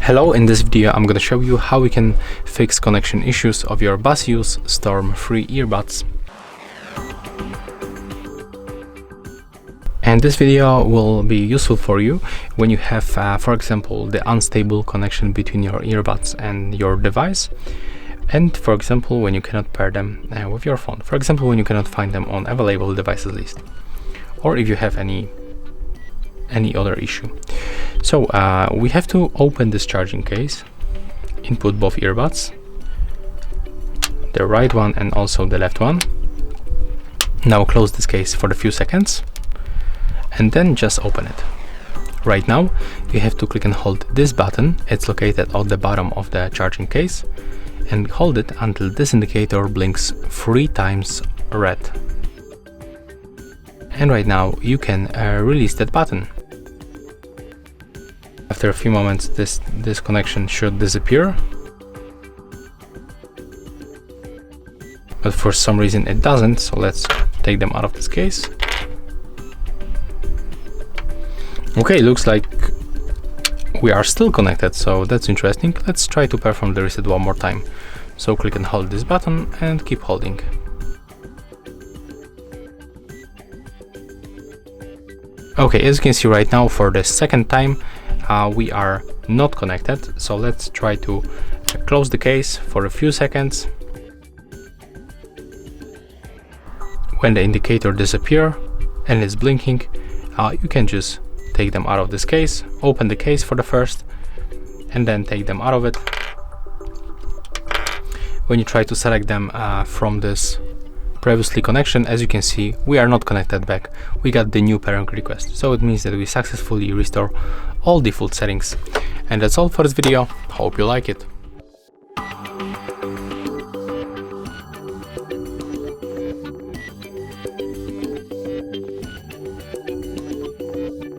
Hello, in this video I'm going to show you how we can fix connection issues of your Baseus Storm free earbuds. And this video will be useful for you when you have, for example, the unstable connection between your earbuds and your device. And for example, when you cannot pair them with your phone. For example, when you cannot find them on available devices list. Or if you have any other issue. So we have to open this charging case, input both earbuds, the right one and also the left one. Now close this case for a few seconds and then just open it. Right now you have to click and hold this button. It's located at the bottom of the charging case, and hold it until this indicator blinks 3 times red. And right now you can release that button. After a few moments this connection should disappear, but for some reason it doesn't, so let's take them out of this case. Okay, looks like we are still connected, so that's interesting. Let's try to perform the reset one more time. So click and hold this button and keep holding. Okay, as you can see right now, for the second time we are not connected. So let's try to close the case for a few seconds. When the indicator disappears and is blinking, you can just take them out of this case, open the case for the first, and then take them out of it. When you try to select them from this previously connection, as you can see, we are not connected back. We got the new pairing request, so it means that we successfully restore all default settings. And that's all for this video. Hope you like it.